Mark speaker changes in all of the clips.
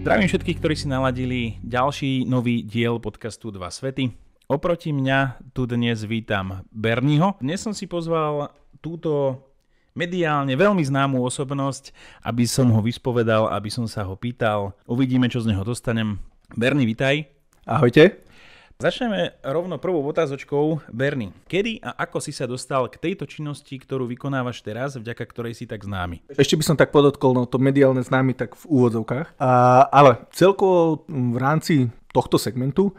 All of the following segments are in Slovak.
Speaker 1: Zdravím všetkých, ktorí si naladili ďalší nový diel podcastu Dva svety. Oproti mňa tu dnes vítam Bernieho. Dnes som si pozval túto mediálne veľmi známú osobnosť, aby som ho vyspovedal, aby som sa ho pýtal. Uvidíme, čo z neho dostanem. Bernie, vitaj.
Speaker 2: Ahojte.
Speaker 1: Začneme rovno prvou otázočkou. Bernie, kedy a ako si sa dostal k tejto činnosti, ktorú vykonávaš teraz, vďaka ktorej si tak známy?
Speaker 2: Ešte by som tak podotkol, no to mediálne známy tak v úvodzovkách. Ale celkovo v rámci tohto segmentu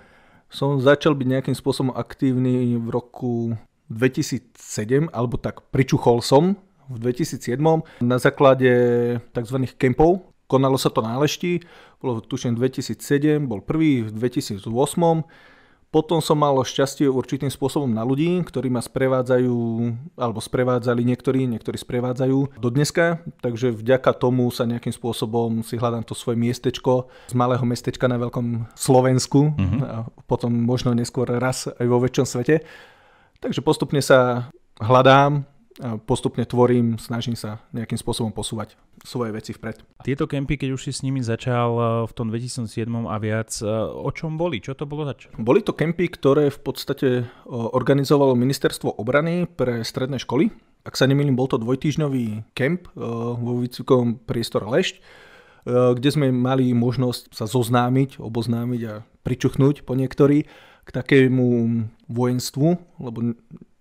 Speaker 2: som začal byť nejakým spôsobom aktívny v roku 2007, alebo tak pričuchol som v 2007 na základe tzv. Kempov. Konalo sa to na Lešti, bolo tuším 2007, bol prvý v 2008. Potom som mal šťastie určitým spôsobom na ľudí, ktorí ma sprevádzajú, alebo sprevádzali niektorí sprevádzajú do dneska, takže vďaka tomu sa nejakým spôsobom si hľadám to svoje miestečko z malého mestečka na veľkom Slovensku a potom možno neskôr raz aj vo väčšom svete. Takže postupne sa hľadám, a postupne tvorím, snažím sa nejakým spôsobom posúvať svoje veci vpred.
Speaker 1: Tieto kempy, keď už si s nimi začal v tom 2007 a viac, o čom boli? Čo to bolo zač?
Speaker 2: Boli to kempy, ktoré v podstate organizovalo Ministerstvo obrany pre stredné školy. Ak sa nemýlim, bol to dvojtýždňový kemp vo výcvikovom priestore Lešť, kde sme mali možnosť sa oboznámiť a pričuchnúť po niektorí k takému vojenstvu, lebo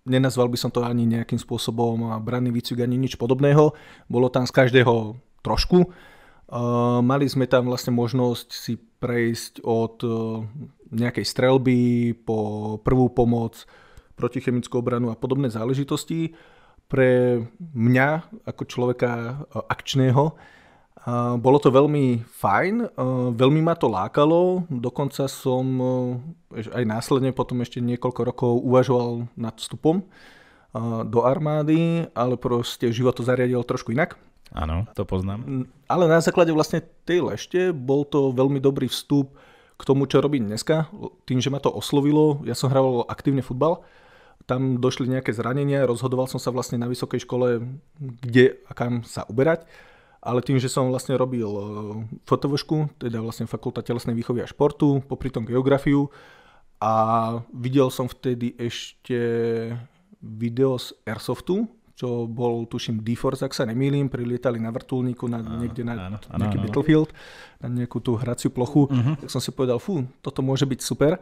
Speaker 2: nenazval by som to ani nejakým spôsobom branný výcvik, ani nič podobného. Bolo tam z každého trošku. Mali sme tam vlastne možnosť si prejsť od nejakej streľby po prvú pomoc, protichemickú obranu a podobné záležitosti. Pre mňa ako človeka akčného bolo to veľmi fajn, veľmi ma to lákalo, dokonca som aj následne potom ešte niekoľko rokov uvažoval nad vstupom do armády, ale proste život to zariadil trošku inak.
Speaker 1: Áno, to poznám.
Speaker 2: Ale na základe vlastne tej Lešte bol to veľmi dobrý vstup k tomu, čo robím dneska, tým, že ma to oslovilo. Ja som hral aktívne futbal, tam došli nejaké zranenia, rozhodoval som sa vlastne na vysokej škole, kde a kam sa uberať. Ale tým, že som vlastne robil FTVšku, teda vlastne Fakulta telesnej výchovy a športu, popri tom geografiu a videl som vtedy ešte video z Airsoftu, čo bol tuším D-Force, ak sa nemýlim, prilietali na vrtuľníku niekde na nejaký Battlefield, na nejakú tú hraciu plochu, tak som si povedal, toto môže byť super.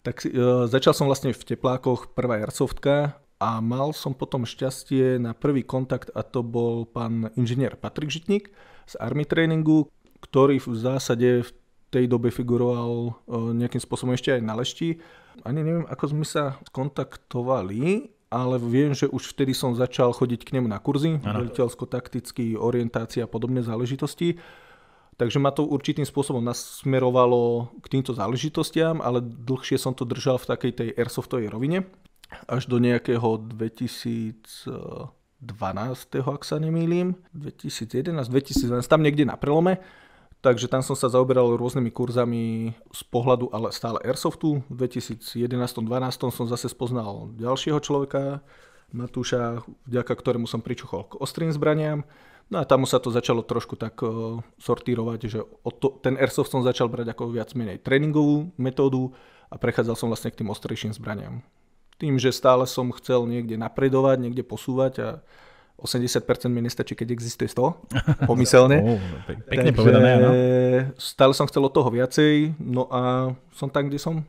Speaker 2: Tak začal som vlastne v teplákoch, prvá Airsoftka, a mal som potom šťastie na prvý kontakt a to bol pán inžinier Patrik Žitník z Army Trainingu, ktorý v zásade v tej dobe figuroval nejakým spôsobom ešte aj na Lešti. Ani neviem, ako sme sa kontaktovali, ale viem, že už vtedy som začal chodiť k nemu na kurzy, veliteľsko-taktický, orientácia a podobné záležitosti. Takže ma to určitým spôsobom nasmerovalo k týmto záležitostiam, ale dlhšie som to držal v takej tej airsoftovej rovine. Až do nejakého 2012, ak sa nemýlim, 2011, tam niekde na prelome. Takže tam som sa zaoberal rôznymi kurzami z pohľadu, ale stále airsoftu. V 2011-2012 som zase spoznal ďalšieho človeka, Matúša, vďaka ktorému som pričuchol k ostrým zbraniam. No a tam sa to začalo trošku tak sortírovať, že ten airsoft som začal brať ako viac menej tréningovú metódu a prechádzal som vlastne k tým ostrejším zbraniam. Tým, že stále som chcel niekde napredovať, niekde posúvať a 80% mi nestačí, keď existuje 100, pomyselne.
Speaker 1: Pekne povedané, áno.
Speaker 2: Stále som chcel od toho viacej, no a som tam, kde som.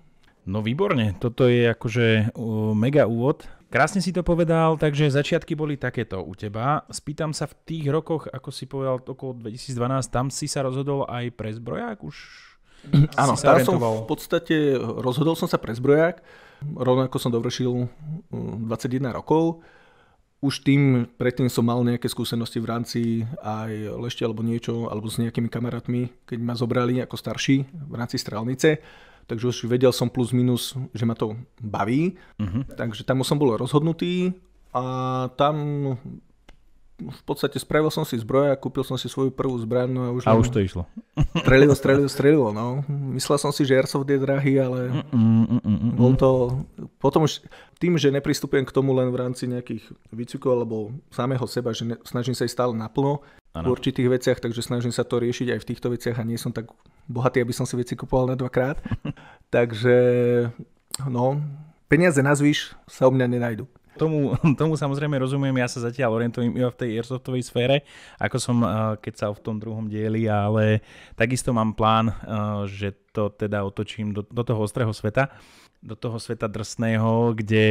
Speaker 1: No výborne, toto je akože mega úvod. Krásne si to povedal, takže začiatky boli takéto u teba. Spýtam sa, v tých rokoch, ako si povedal, okolo 2012, tam si sa rozhodol aj pre zbroják?
Speaker 2: Áno, tam som v podstate rozhodol som sa pre zbroják. Rovnako som dovršil 21 rokov. Už predtým som mal nejaké skúsenosti v rámci aj Lešte alebo niečo, alebo s nejakými kamarátmi, keď ma zobrali ako starší v rámci strelnice. Takže už vedel som plus minus, že ma to baví. Takže tam som bol rozhodnutý a tam v podstate spravil som si zbroj a kúpil som si svoju prvú zbraň. No
Speaker 1: a už to išlo.
Speaker 2: Strelilo. No. Myslel som si, že airsoft je drahý, ale bol to... Potom už tým, že nepristupujem k tomu len v rámci nejakých výcvikov alebo samého seba, že snažím sa ísť stále naplno, v určitých veciach, takže snažím sa to riešiť aj v týchto veciach a nie som tak bohatý, aby som si veci kupoval na 2-krát. Takže peniaze na zvyš sa u mňa nenajdu.
Speaker 1: Tomu samozrejme rozumiem, ja sa zatiaľ orientujem iba v tej airsoftovej sfére, ako som kecal v tom druhom dieli, ale takisto mám plán, že to teda otočím do toho ostrého sveta, do toho sveta drsného, kde,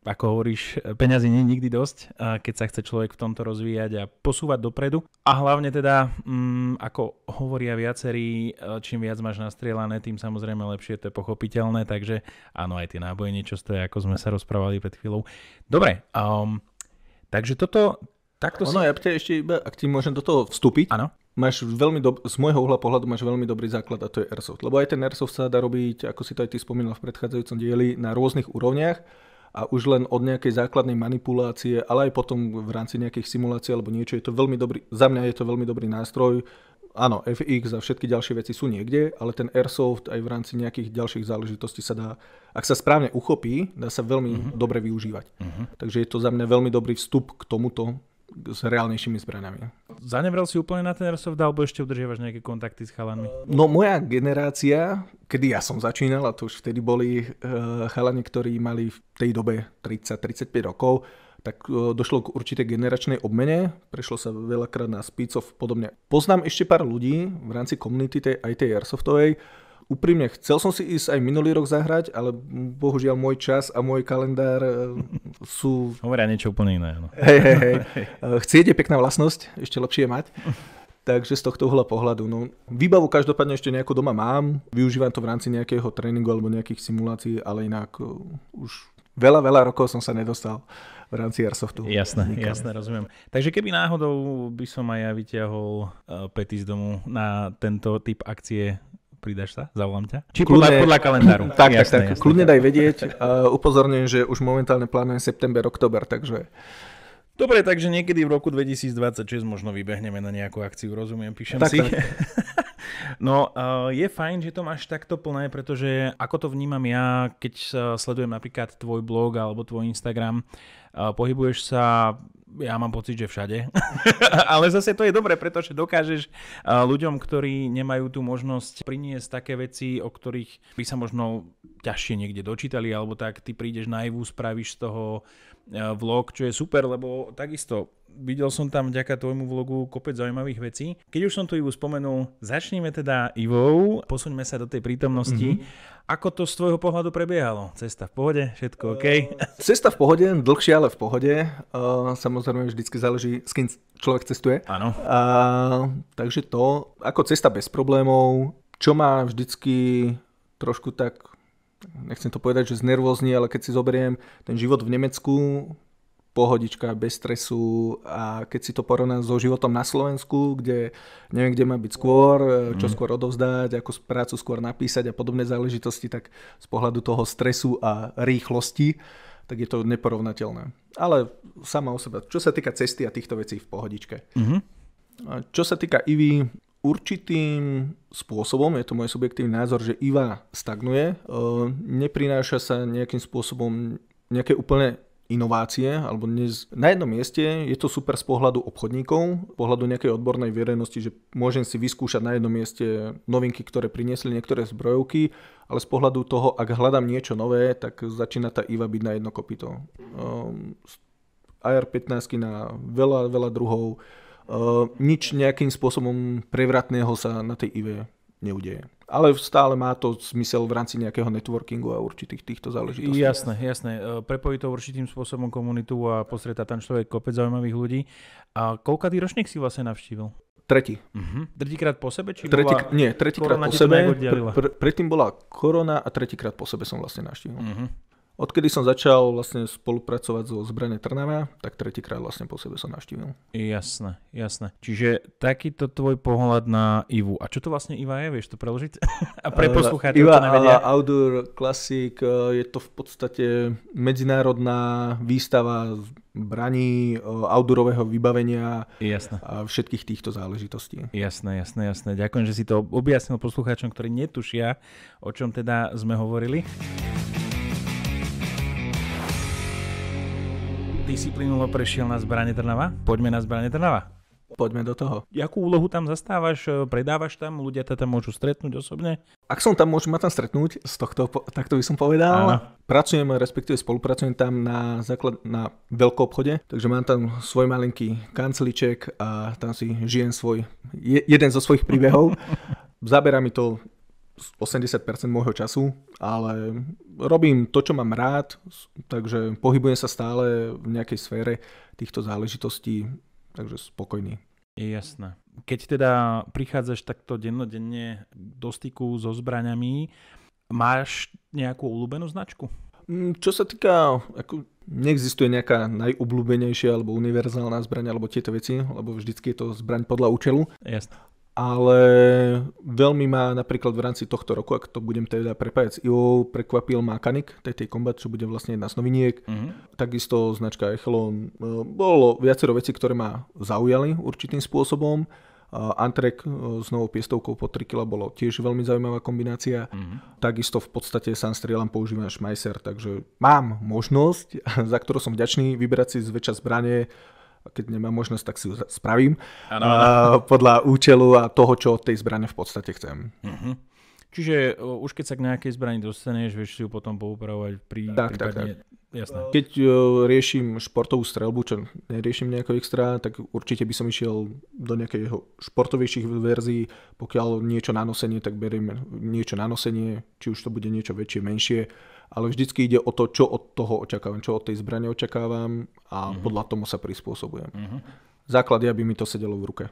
Speaker 1: ako hovoríš, peňazí nie je nikdy dosť, keď sa chce človek v tomto rozvíjať a posúvať dopredu. A hlavne teda, ako hovoria viacerí, čím viac máš nastrieľané, tým samozrejme lepšie, to je pochopiteľné, takže áno, aj tie náboje niečo stojí, ako sme sa rozprávali pred chvíľou. Dobre, takže toto...
Speaker 2: Ja ešte iba, ak ti môžem do toho vstúpiť.
Speaker 1: Áno.
Speaker 2: Máš z môjho uhla pohľadu máš veľmi dobrý základ a to je airsoft. Lebo aj ten airsoft sa dá robiť, ako si to aj ty spomínal v predchádzajúcom dieli, na rôznych úrovniach a už len od nejakej základnej manipulácie, ale aj potom v rámci nejakých simulácií alebo niečo, je to veľmi dobrý, za mňa je to veľmi dobrý nástroj. Áno, FX a všetky ďalšie veci sú niekde, ale ten airsoft aj v rámci nejakých ďalších záležitostí sa dá, ak sa správne uchopí, dá sa veľmi dobre využívať. Takže je to za mňa veľmi dobrý vstup k tomuto s reálnejšími zbraňami.
Speaker 1: Zanevrel si úplne na ten airsoft, alebo ešte udržiavaš nejaké kontakty s chalanmi?
Speaker 2: No moja generácia, kedy ja som začínal, a to už vtedy boli chalani, ktorí mali v tej dobe 30-35 rokov, tak došlo k určitej generačnej obmene, prešlo sa veľakrát na Speedsoft podobne. Poznám ešte pár ľudí v rámci komunity aj tej airsoftovej. Úprimne, chcel som si ísť aj minulý rok zahrať, ale bohužiaľ môj čas a môj kalendár sú...
Speaker 1: Hovoria niečo úplne iné. No.
Speaker 2: Hej. Chcieť je pekná vlastnosť, ešte lepšie je mať. Takže z tohto uhla pohľadu. No, výbavu každopádne ešte nejakú doma mám, využívam to v rámci nejakého tréningu alebo nejakých simulácií, ale inak už veľa rokov som sa nedostal v rámci airsoftu.
Speaker 1: Jasné, rozumiem. Takže keby náhodou by som aj ja vyťahol pety z domu na tento typ akcie, pridáš sa? Zavolám ťa? Či podľa kalendáru?
Speaker 2: Tak. Kľudne daj vedieť. Upozorňujem, že už momentálne plánujem september, október, takže...
Speaker 1: Dobre, takže niekedy v roku 2026 možno vybehneme na nejakú akciu, rozumiem, píšem si. Tak. No, je fajn, že to máš takto plné, pretože ako to vnímam ja, keď sledujem napríklad tvoj blog alebo tvoj Instagram, pohybuješ sa... Ja mám pocit, že všade. Ale zase to je dobré, pretože dokážeš ľuďom, ktorí nemajú tú možnosť priniesť také veci, o ktorých by sa možno ťažšie niekde dočítali, alebo tak ty prídeš na Ivu, spravíš z toho vlog, čo je super, lebo takisto videl som tam vďaka tvojmu vlogu kopec zaujímavých vecí. Keď už som tu Ivu spomenul, začneme teda Ivou, posuňme sa do tej prítomnosti. Ako to z tvojho pohľadu prebiehalo? Cesta v pohode? Všetko OK?
Speaker 2: Cesta v pohode, dlhšie, ale v pohode. Samozrejme vždycky záleží, s kým človek cestuje.
Speaker 1: Áno.
Speaker 2: Takže to, ako cesta bez problémov, čo má vždycky trošku tak, nechcem to povedať, že znervózni, ale keď si zoberiem ten život v Nemecku, pohodička, bez stresu, a keď si to porovnám so životom na Slovensku, kde neviem, kde má byť skôr, čo skôr odovzdať, ako prácu skôr napísať a podobné záležitosti, tak z pohľadu toho stresu a rýchlosti, tak je to neporovnateľné. Ale sama o sebe, čo sa týka cesty a týchto vecí v pohodičke. Čo sa týka Ivy, určitým spôsobom, je to môj subjektívny názor, že Iva stagnuje, neprináša sa nejakým spôsobom nejaké úplne inovácie, alebo na jednom mieste je to super z pohľadu obchodníkov, z pohľadu nejakej odbornej verejnosti, že môžem si vyskúšať na jednom mieste novinky, ktoré priniesli niektoré zbrojovky, ale z pohľadu toho, ak hľadám niečo nové, tak začína tá Iva byť na jedno kopyto. AR-15 na veľa druhov, nič nejakým spôsobom prevratného sa na tej Ive neudeje. Ale stále má to zmysel v rámci nejakého networkingu a určitých týchto záležitostí.
Speaker 1: Jasné. Prepojí to určitým spôsobom komunitu a postretá tam človek kopec zaujímavých ľudí. A koľkatý ročník si vlastne navštívil?
Speaker 2: Tretí.
Speaker 1: Tretíkrát po sebe?
Speaker 2: Nie, tretíkrát po sebe. Predtým bola korona a tretíkrát po sebe som vlastne navštívil. Odkedy som začal vlastne spolupracovať so Zbrane Trnava, tak tretíkrát vlastne po sebe som navštívil.
Speaker 1: Jasné. Čiže takýto tvoj pohľad na Ivu. A čo to vlastne Iva je? Vieš to preložiť? A pre poslucháčov
Speaker 2: Iva
Speaker 1: to nevedia.
Speaker 2: Outdoor Classic je to v podstate medzinárodná výstava zbraní, outdoorového vybavenia.
Speaker 1: Jasné.
Speaker 2: A všetkých týchto záležitostí.
Speaker 1: Jasné. Ďakujem, že si to objasnil poslucháčom, ktorí netušia, o čom teda sme hovorili. Ty si plynulo prešiel na Zbrane Trnava? Poďme na Zbrane Trnava.
Speaker 2: Poďme do toho.
Speaker 1: Jakú úlohu tam zastávaš? Predávaš tam? Ľudia ťa tam môžu stretnúť osobne?
Speaker 2: Ak som tam, môžem ma tam stretnúť, takto by som povedal. Áno. Pracujem, respektíve spolupracujem tam na veľkom obchode, takže mám tam svoj malinký kancliček a tam si žijem jeden zo svojich príbehov. Zaberá mi to 80% môjho času, ale robím to, čo mám rád, takže pohybujem sa stále v nejakej sfére týchto záležitostí, takže spokojný.
Speaker 1: Je jasné. Keď teda prichádzaš takto dennodenne do styku so zbraňami, máš nejakú obľúbenú značku?
Speaker 2: Čo sa týka, neexistuje nejaká najobľúbenejšia alebo univerzálna zbraň alebo tieto veci, lebo vždycky je to zbraň podľa účelu.
Speaker 1: Jasné.
Speaker 2: Ale veľmi ma napríklad v rámci tohto roku, ak to budem teda prepájať s IO, prekvapil ma Canik, TT Combat, čo bude vlastne jedna z noviniek. Takisto značka Echelon. Bolo viacero vecí, ktoré ma zaujali určitým spôsobom. Antrek s novou piestovkou po 3 kg bolo tiež veľmi zaujímavá kombinácia. Takisto v podstate sám strieľam, používam Schmeisser, takže mám možnosť, za ktorú som vďačný, vyberať si zväčša zbranie. Keď nemám možnosť, tak si ju spravím. Podľa účelu a toho, čo od tej zbrane v podstate chcem. Čiže
Speaker 1: už keď sa k nejakej zbrani dostaneš, vieš si ju potom poupravovať prípadne. Jasné.
Speaker 2: Keď riešim športovú streľbu, čo neriešim nejako extra, tak určite by som išiel do nejakého športovejších verzií. Pokiaľ niečo na nosenie, tak beriem niečo na nosenie, či už to bude niečo väčšie, menšie. Ale vždycky ide o to, čo od toho očakávam, čo od tej zbrane očakávam a podľa tomu sa prispôsobujem. Základ je, aby mi to sedelo v ruke.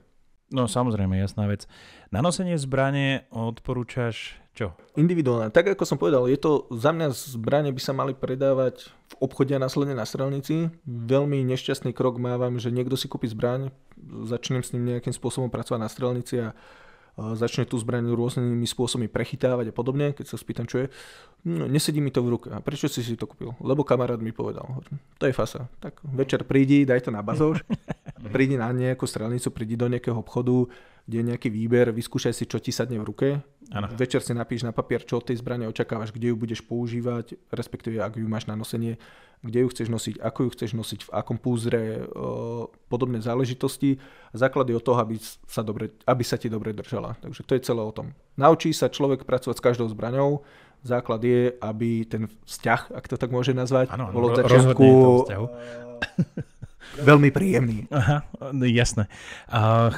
Speaker 1: No samozrejme, jasná vec. Na nosenie zbrane odporúčaš čo?
Speaker 2: Individuálne. Tak ako som povedal, je to za mňa zbrane by sa mali predávať v obchode a následne na strelnici. Veľmi nešťastný krok mávam, že niekto si kúpi zbraň, začnem s ním nejakým spôsobom pracovať na strelnici a začne tú zbraň rôznymi spôsobmi prechytávať a podobne, keď sa spýtam, čo je. No, nesedí mi to v ruke. A prečo si to kúpil? Lebo kamarát mi povedal. To je fasa. Tak večer prídi, daj to na bazóš, prídi na nejakú strelnicu, prídi do nejakého obchodu, kde je nejaký výber, vyskúšaj si, čo ti sadne v ruke. Ano. Večer si napíš na papier, čo od tej zbrane očakávaš, kde ju budeš používať, respektíve ak ju máš na nosenie, kde ju chceš nosiť, ako ju chceš nosiť, v akom púzre, podobné záležitosti. Základ je od toho, aby sa ti dobre držala. Takže to je celé o tom. Naučí sa človek pracovať s každou zbraňou. Základ je, aby ten vzťah, ak to tak môže nazvať, bol od začiatku veľmi príjemný.
Speaker 1: Aha, jasné.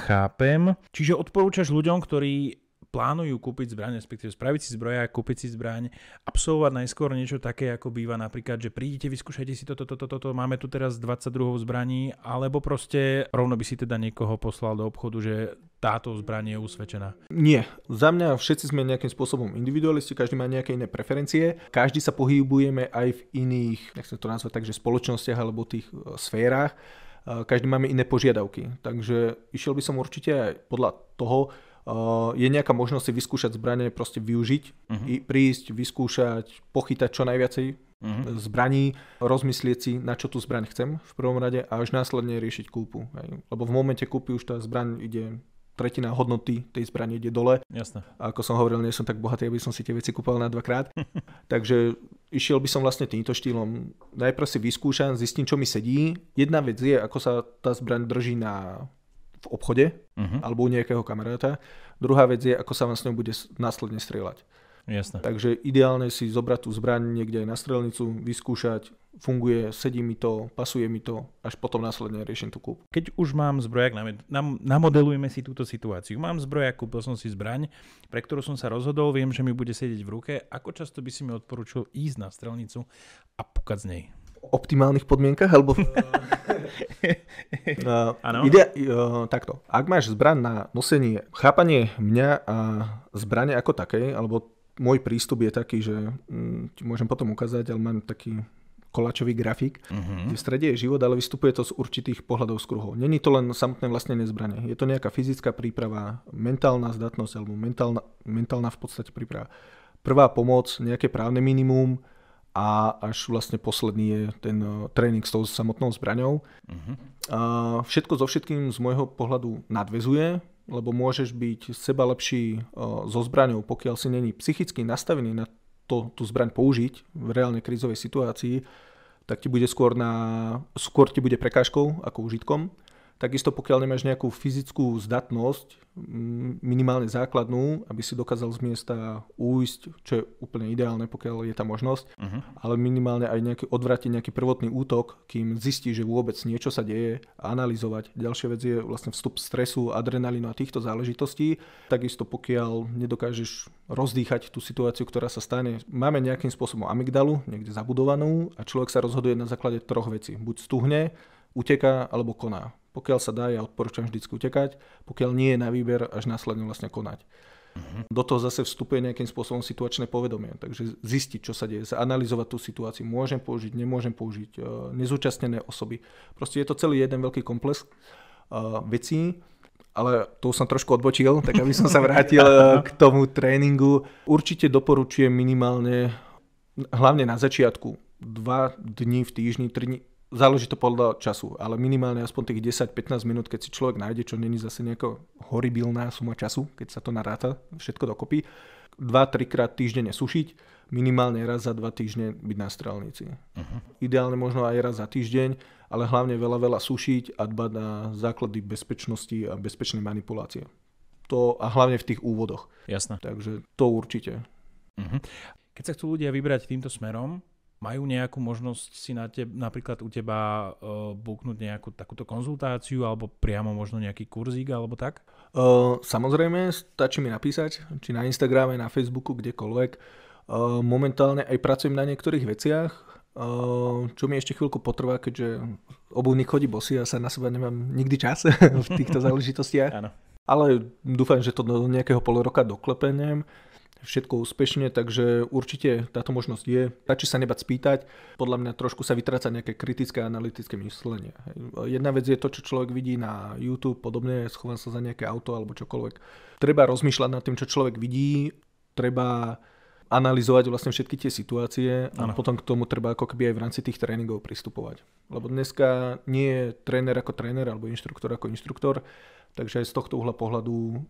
Speaker 1: Chápem. Čiže odporúčaš ľuďom, ktorí plánujú kúpiť zbraň, respektíve spraviť si zbroja, kúpiť si zbraň, absolvovať najskôr niečo také, ako býva napríklad, že prídite, vyskúšajte si toto, máme tu teraz 22 zbraní, alebo proste rovno by si teda niekoho poslal do obchodu, že táto zbraň je usvedčená.
Speaker 2: Nie. Za mňa všetci sme nejakým spôsobom individualisti, každý má nejaké iné preferencie, každý sa pohybujeme aj v iných, nechcem to nazvať tak, že spoločnostiach alebo tých sférach, každý máme iné požiadavky, takže išiel by som určite aj podľa toho. Je nejaká možnosť si vyskúšať zbrane, proste využiť, prísť, vyskúšať, pochytať čo najviacej zbraní, rozmyslieť si, na čo tú zbraň chcem v prvom rade a až následne riešiť kúpu. Lebo v momente kúpy už tá zbraň ide, tretina hodnoty tej zbrane ide dole.
Speaker 1: Jasné.
Speaker 2: A ako som hovoril, nie som tak bohatý, aby som si tie veci kúpal na dvakrát. Takže išiel by som vlastne týmto štýlom. Najprv si vyskúšam, zistím, čo mi sedí. Jedna vec je, ako sa tá zbraň drží v obchode alebo u nejakého kamaráta. Druhá vec je, ako sa vám s ňou bude následne strieľať.
Speaker 1: Jasné.
Speaker 2: Takže ideálne si zobrať tú zbraň niekde aj na strelnicu, vyskúšať, funguje, sedí mi to, pasuje mi to, až potom následne riešim tú kúpu.
Speaker 1: Keď už mám zbrojak, namodelujeme si túto situáciu. Mám zbrojak, kúpil som si zbraň, pre ktorú som sa rozhodol, viem, že mi bude sedieť v ruke. Ako často by si mi odporúčil ísť na strelnicu a púkať z nej?
Speaker 2: Optimálnych podmienkach, alebo takto. Ak máš zbraň na nosenie, chápanie mňa a zbrane ako takej, alebo môj prístup je taký, že ti môžem potom ukázať, ale mám taký koláčový grafik, kde v strede je život, ale vystupuje to z určitých pohľadov z kruhov. Není to len samotné vlastnenie zbrane. Je to nejaká fyzická príprava, mentálna zdatnosť alebo mentálna v podstate príprava. Prvá pomoc, nejaké právne minimum, a až vlastne posledný je ten tréning s tou samotnou zbraňou. A všetko so všetkým z môjho pohľadu nadväzuje, lebo môžeš byť seba lepší so zbraňou, pokiaľ si není psychicky nastavený na tú zbraň použiť v reálnej krízovej situácii, tak ti bude skôr ti bude prekážkou ako užitkom. Takisto pokiaľ nemáš nejakú fyzickú zdatnosť, minimálne základnú, aby si dokázal z miesta újsť, čo je úplne ideálne, pokiaľ je tá možnosť, ale minimálne aj odvrátiť nejaký prvotný útok, kým zistí, že vôbec niečo sa deje, a analyzovať. Ďalšia vec je vlastne vstup stresu, adrenalínu a týchto záležitostí. Takisto pokiaľ nedokážeš rozdýchať tú situáciu, ktorá sa stane, máme nejakým spôsobom amygdalu, niekde zabudovanú, a človek sa rozhoduje na základe troch vecí. Buď stuhne, uteká alebo koná. Pokiaľ sa dá, ja odporúčam vždycky utekať, pokiaľ nie je na výber, až následne vlastne konať. Do toho zase vstupuje nejakým spôsobom situačné povedomie, takže zistiť, čo sa deje, analyzovať tú situáciu, môžem použiť, nemôžem použiť, nezúčastnené osoby. Proste je to celý jeden veľký komplex vecí, ale to som trošku odbočil, tak aby som sa vrátil k tomu tréningu. Určite doporučujem minimálne, hlavne na začiatku, 2 dni v týždni, 3 dni, záleží to podľa času, ale minimálne aspoň tých 10-15 minút, keď si človek nájde, čo není zase nejaká horibilná suma času, keď sa to naráta, všetko dokopy. 2-3 krát týždenne sušiť, minimálne raz za 2 týždne byť na strelnici. Ideálne možno aj raz za týždeň, ale hlavne veľa sušiť a dbať na základy bezpečnosti a bezpečnej manipulácie. To a hlavne v tých úvodoch.
Speaker 1: Jasné.
Speaker 2: Takže to určite.
Speaker 1: Keď sa chcú ľudia vybrať týmto smerom, majú nejakú možnosť si napríklad u teba buknúť nejakú takúto konzultáciu alebo priamo možno nejaký kurzík alebo tak?
Speaker 2: Samozrejme, stačí mi napísať, či na Instagrame, na Facebooku, kdekoľvek. Momentálne aj pracujem na niektorých veciach, čo mi ešte chvíľku potrvá, keďže obuvník chodí bosý a sa na seba nemám nikdy čas v týchto záležitostiach.
Speaker 1: Áno.
Speaker 2: Ale dúfam, že to do nejakého pol roka doklepenem. Všetko úspešne, takže určite táto možnosť je. Stačí sa nebať spýtať, podľa mňa trošku sa vytráca nejaké kritické a analytické myslenie. Jedna vec je to, čo človek vidí na YouTube, podobne, schovám sa za nejaké auto alebo čokoľvek. Treba rozmýšľať nad tým, čo človek vidí, treba analyzovať vlastne všetky tie situácie a potom k tomu treba ako keby aj v rámci tých tréningov pristupovať. Lebo dneska nie je tréner ako tréner alebo inštruktor ako inštruktor, takže aj z tohto uhla pohľadu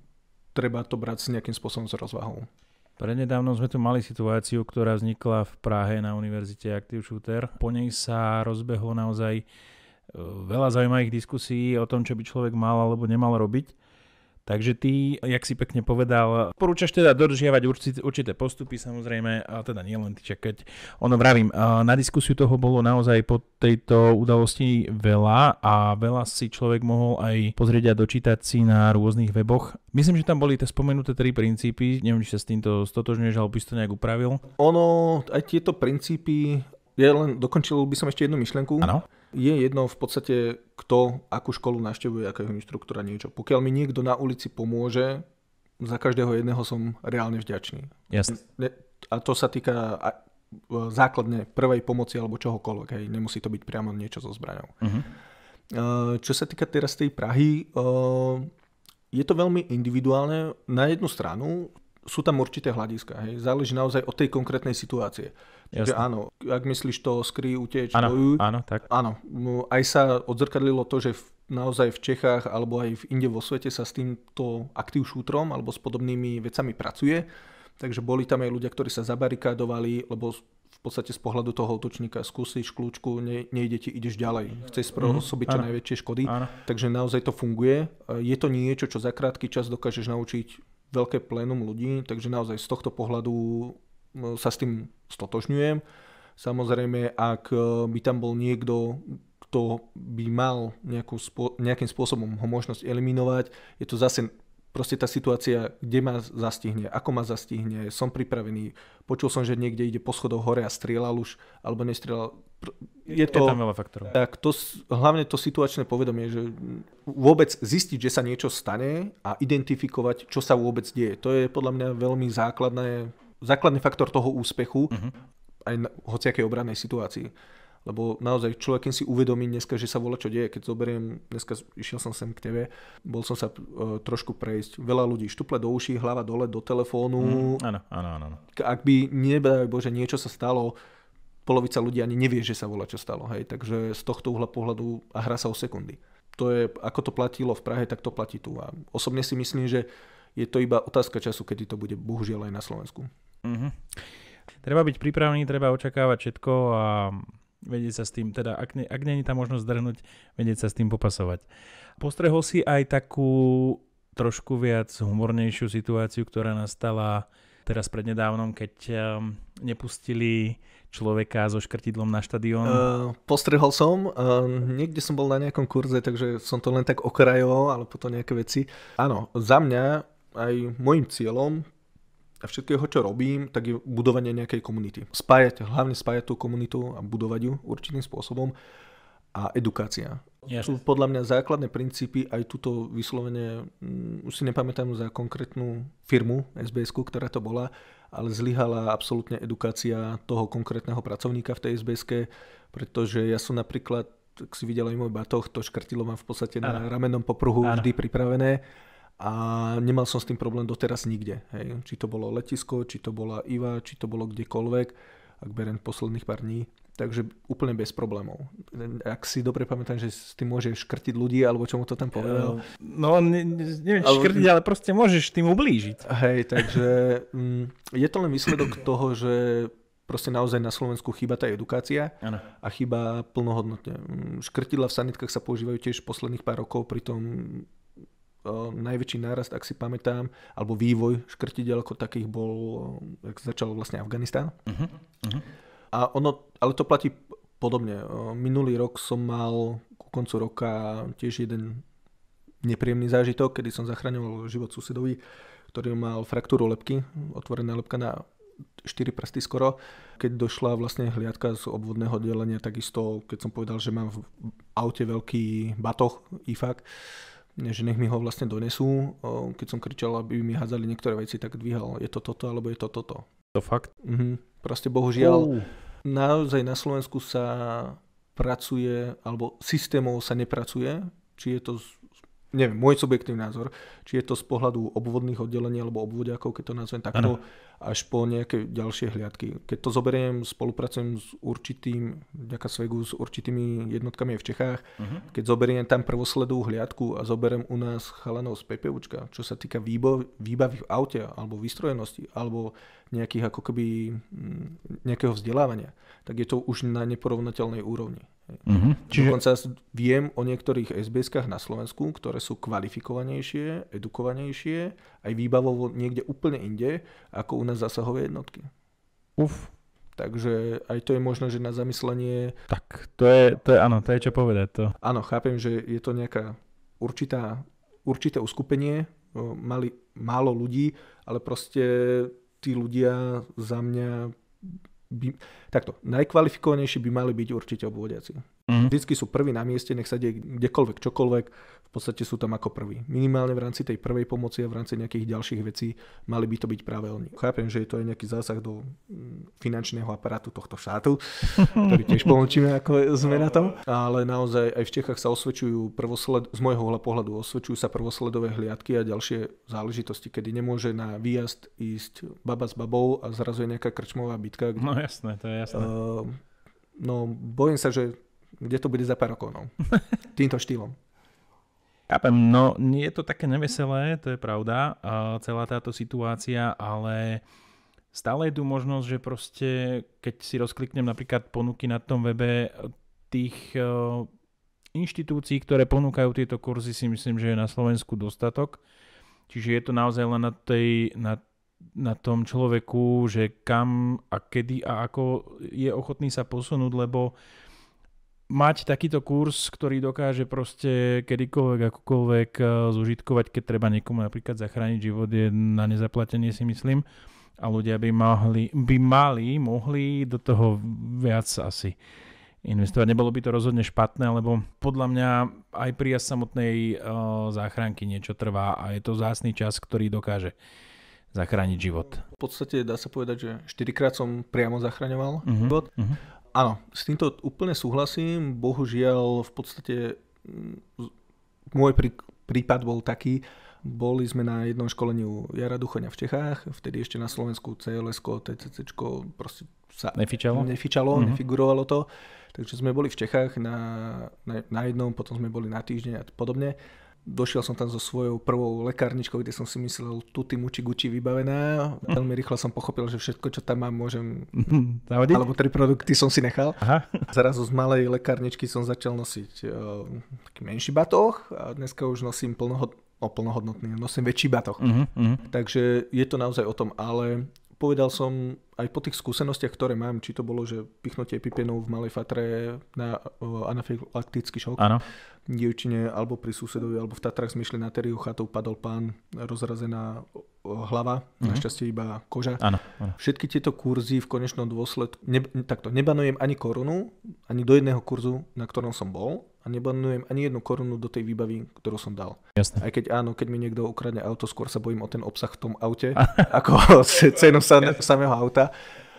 Speaker 2: treba to brať s nejakým spôsobom s rozvahou.
Speaker 1: Prednedávno sme tu mali situáciu, ktorá vznikla v Prahe na Univerzite Active Shooter. Po nej sa rozbehlo naozaj veľa zaujímavých diskusí o tom, čo by človek mal alebo nemal robiť. Takže ty, jak si pekne povedal, porúčaš teda dodržiavať určité postupy, samozrejme, a teda nie len ty čakať. Vravím, na diskusiu toho bolo naozaj po tejto udalosti veľa a veľa si človek mohol aj pozrieť a dočítať si na rôznych weboch. Myslím, že tam boli tie spomenuté 3 princípy, neviem, či sa s týmto stotožňuješ, alebo by si to nejak upravil. Aj
Speaker 2: tieto princípy, ja len dokončil by som ešte jednu myšlienku.
Speaker 1: Áno.
Speaker 2: Je jedno v podstate, kto akú školu navštevuje, akého inštruktora, niečo. Pokiaľ mi niekto na ulici pomôže, za každého jedného som reálne vďačný.
Speaker 1: Jasne.
Speaker 2: A to sa týka základne prvej pomoci alebo čohokoľvek. Hej. Nemusí to byť priamo niečo so zbraňou. Čo sa týka teraz tej Prahy, je to veľmi individuálne. Na jednu stranu sú tam určité hľadiska. Hej. Záleží naozaj od tej konkrétnej situácie. Čiže áno, ak myslíš to skry, uteč, bojuj.
Speaker 1: Áno, tak.
Speaker 2: Áno, aj sa odzrkadlilo to, že naozaj v Čechách alebo aj v inde vo svete sa s týmto active shooterom alebo s podobnými vecami pracuje. Takže boli tam aj ľudia, ktorí sa zabarikádovali, lebo v podstate z pohľadu toho útočníka skúsiš kľúčku, nejde ti, ideš ďalej. Chceš spôsobiť čo najväčšie škody. Áno. Takže naozaj to funguje. Je to niečo, čo za krátky čas dokážeš naučiť veľké plénum ľudí, takže naozaj z tohto pohľadu sa s tým stotožňujem. Samozrejme, ak by tam bol niekto, kto by mal nejakým spôsobom ho možnosť eliminovať, je to zase proste tá situácia, kde ma zastihne, ako ma zastihne, som pripravený. Počul som, že niekde ide po schodoch hore a strieľal už, alebo nestrieľal. Je
Speaker 1: tam veľa faktorov.
Speaker 2: Tak hlavne to situačné povedomie, že vôbec zistiť, že sa niečo stane a identifikovať, čo sa vôbec deje. To je podľa mňa veľmi základný faktor toho úspechu aj na hociakej obrannej situácii. Lebo naozaj človek, kým si uvedomí dneska, že sa volá čo deje. Keď zoberiem, dneska išiel som sem k tebe, bol som sa trošku prejsť. Veľa ľudí štuple do uší, hlava dole, do telefónu.
Speaker 1: Áno.
Speaker 2: Ak by, nebaj Bože, niečo sa stalo, polovica ľudí ani nevie, že sa volá čo stalo. Hej. Takže z tohto uhla pohľadu a hrá sa o sekundy. To je, ako to platilo v Prahe, tak to platí tu. A osobne si myslím, že je to iba otázka času, kedy to bude bohužiaľ aj na Slovensku.
Speaker 1: Treba byť pripravený, treba očakávať všetko a vedieť sa s tým, teda ak nie je tá možnosť zdrhnúť, vedieť sa s tým popasovať. Postrehol si aj takú trošku viac humornejšiu situáciu, ktorá nastala teraz prednedávnom, keď nepustili človeka so škrtidlom na štadión?
Speaker 2: Postrehol som. Niekde som bol na nejakom kurze, takže som to len tak okrajoval, ale potom nejaké veci. Áno, za mňa aj môjim cieľom a všetkého, čo robím, tak je budovanie nejakej komunity. Hlavne spájať tú komunitu a budovať ju určitým spôsobom a edukácia. Sú podľa mňa základné princípy, aj túto vyslovene, už si nepamätám za konkrétnu firmu SBS-ku, ktorá to bola, ale zlyhala absolútne edukácia toho konkrétneho pracovníka v tej SBS-ke, pretože ja som napríklad, ak si videl aj môj batoh, to škrtilo mám v podstate na ramennom popruhu vždy pripravené a nemal som s tým problém doteraz nikde. Hej. Či to bolo letisko, či to bola Iva, či to bolo kdekoľvek, ak beriem posledných pár dní. Takže úplne bez problémov. Ak si dobre pamätám, že s tým môžeš škrtiť ľudí, alebo čo mu to tam povedal.
Speaker 1: No, neviem, či škrtiť, ale proste môžeš tým ublížiť.
Speaker 2: Hej, takže je to len výsledok toho, že proste naozaj na Slovensku chýba tá edukácia a chýba plnohodnotne. Škrtidlá v sanitkách sa používajú tiež posledných pár rokov, pritom najväčší nárast, ak si pamätám, alebo vývoj škrtidiel ako takých bol, ak začal vlastne Afganistán. Ale to platí podobne. Minulý rok som mal ku koncu roka tiež jeden nepríjemný zážitok, kedy som zachraňoval život susedovi, ktorý mal fraktúru lebky, otvorená lebka na 4 prsty skoro. Keď došla vlastne hliadka z obvodného oddelenia, takisto, keď som povedal, že mám v aute veľký batoh IFAK, že nech mi ho vlastne donesú. Keď som kričal, aby mi hádzali niektoré veci, tak dvíhal, je to toto, alebo je to toto.
Speaker 1: To fakt?
Speaker 2: Proste bohužiaľ, naozaj na Slovensku sa pracuje, alebo systémov sa nepracuje, či je to, neviem, môj subjektívny názor, či je to z pohľadu obvodných oddelení alebo obvodiakov, keď to nazvem takto, až po nejaké ďalšie hliadky. Keď to zoberiem, spolupracujem s s určitými jednotkami v Čechách, keď zoberiem tam prvosledovú hliadku a zoberiem u nás chalanov z PPUčka, čo sa týka výbavy v aute, alebo výstrojenosti, alebo nejakých ako keby nejakého vzdelávania, tak je to už na neporovnateľnej úrovni. Dokonca viem o niektorých SBS-kách na Slovensku, ktoré sú kvalifikovanejšie, edukovanejšie, aj výbavovo niekde úplne inde, ako u nás zásahové jednotky. Takže aj to je možno, že na zamyslenie.
Speaker 1: Tak, to je čo povedať. To.
Speaker 2: Áno, chápem, že je to nejaká určité uskupenie, málo ľudí, ale proste tí ľudia za mňa takto, najkvalifikovanejší by mali byť určite obvodiaci. Vždycky sú prví na mieste, nech sa deje kdekoľvek, čokoľvek, v podstate sú tam ako prví. Minimálne v rámci tej prvej pomoci a v rámci nejakých ďalších vecí mali by to byť práve oni. Chápem, že je to aj nejaký zásah do finančného aparátu tohto štátu, ktorý tiež pomôčime, ako sme na tom. Ale naozaj aj v Čechách sa osvedčujú z môjho pohľadu osvedčujú sa prvosledové hliadky a ďalšie záležitosti, kedy nemôže na výjazd ísť baba s babou a zrazu je nejaká krčmová bitka.
Speaker 1: No jasné, to je jasné.
Speaker 2: Bojím sa, že kde to bude za pár rokov, týmto štýlom.
Speaker 1: Chápem, no je to také neveselé, to je pravda, celá táto situácia, ale stále je tu možnosť, že proste, keď si rozkliknem napríklad ponuky na tom webe tých inštitúcií, ktoré ponúkajú tieto kurzy, si myslím, že je na Slovensku dostatok. Čiže je to naozaj len na tom človeku, že kam a kedy a ako je ochotný sa posunúť, lebo mať takýto kurz, ktorý dokáže proste kedykoľvek, akokoľvek zužitkovať, keď treba niekomu napríklad zachrániť život, je na nezaplatenie, si myslím. A ľudia by mohli do toho viac asi investovať. Nebolo by to rozhodne špatné, lebo podľa mňa aj príjazd samotnej záchranky niečo trvá a je to vzácny čas, ktorý dokáže zachrániť život.
Speaker 2: V podstate dá sa povedať, že 4-krát som priamo zachraňoval život. Áno, s týmto úplne súhlasím. Bohužiaľ, v podstate môj prípad bol taký, boli sme na jednom školení u Jara Duchoňa v Čechách, vtedy ešte na Slovensku CLS-ko, TCC-čko proste sa nefigurovalo to. Takže sme boli v Čechách na jednom, potom sme boli na týždeň a podobne. Došiel som tam so svojou prvou lekárničkou, kde som si myslel, tutti muči guči vybavená. Veľmi rýchlo som pochopil, že všetko, čo tam mám, môžem...
Speaker 1: Zavodiť?
Speaker 2: Alebo 3 produkty som si nechal.
Speaker 1: Aha.
Speaker 2: Zrazu z malej lekárničky som začal nosiť taký menší batoh a dneska už nosím plnohodnotný, nosím väčší batoh. Takže je to naozaj o tom, ale povedal som aj po tých skúsenostiach, ktoré mám, či to bolo, že pichnutie epipénov v malej fatre na anafylaktický šok dievčine, alebo pri susedovi, alebo v Tatrách sme išli na teriu chatou, padol pán, rozrazená hlava, našťastie iba koža.
Speaker 1: Áno.
Speaker 2: Všetky tieto kurzy v konečnom dôsledku, nebanujem ani korunu, ani do jedného kurzu, na ktorom som bol, a nebanujem ani 1 korunu do tej výbavy, ktorú som dal.
Speaker 1: Jasne.
Speaker 2: Aj keď áno, keď mi niekto ukradne auto, skôr sa bojím o ten obsah v tom aute, ako cenu samého auta.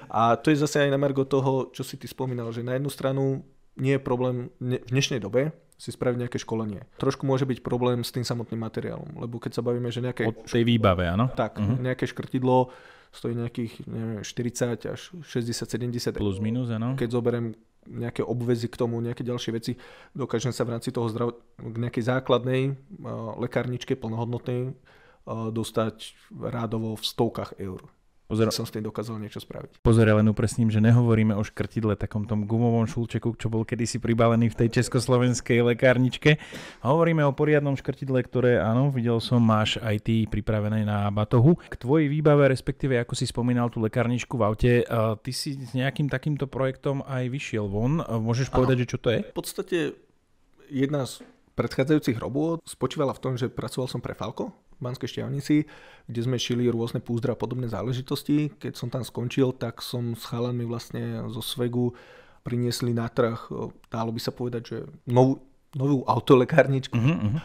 Speaker 2: A to je zase aj na margo toho, čo si ty spomínal, že na jednu stranu nie je problém v dnešnej dobe si spraviť nejaké školenie. Trošku môže byť problém s tým samotným materiálom, lebo keď sa bavíme, že nejaké...
Speaker 1: Od tej výbave, áno?
Speaker 2: Tak, nejaké škrtidlo stojí nejakých 40 až 60-70
Speaker 1: plus minus, áno.
Speaker 2: Keď zoberiem nejaké obvezy k tomu, nejaké ďalšie veci, dokážem sa v rámci toho k nejakej základnej lekárničke plnohodnotnej dostať rádovo v stovkách eur. Som s tým dokázal niečo spraviť.
Speaker 1: Pozor, len upresním, že nehovoríme o škrtidle, takom tom gumovom šulčeku, čo bol kedysi pribalený v tej československej lekárničke. Hovoríme o poriadnom škrtidle, ktoré, áno, videl som, máš aj ty pripravené na batohu. K tvojej výbave, respektíve, ako si spomínal tú lekárničku v aute, ty si s nejakým takýmto projektom aj vyšiel von. Môžeš povedať, že čo to je?
Speaker 2: V podstate jedna z predchádzajúcich robôt spočívala v tom, že pracoval som pre Falco v Banskej Štiavnici, kde sme šili rôzne púzdra a podobné záležitosti. Keď som tam skončil, tak som s chalanmi vlastne zo Svegu priniesli na trh, dalo by sa povedať, že novú autolekárničku,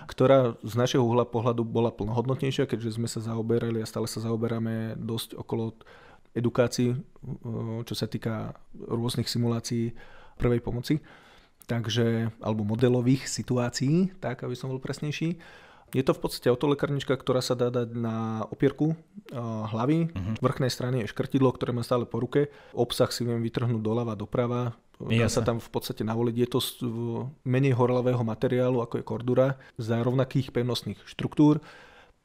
Speaker 2: ktorá z našeho uhla pohľadu bola plnohodnotnejšia, keďže sme sa zaoberali a stále sa zaoberáme dosť okolo edukácií, čo sa týka rôznych simulácií prvej pomoci. Takže, alebo modelových situácií, tak aby som bol presnejší. Je to v podstate autolekárnička, ktorá sa dá dať na opierku hlavy. Z vrchnej strany je škrtidlo, ktoré má stále po ruke. Obsah si viem vytrhnúť doľava, doprava. Dá sa tam v podstate navoliť. Je to z menej horlavého materiálu, ako je kordura, za rovnakých pevnostných štruktúr.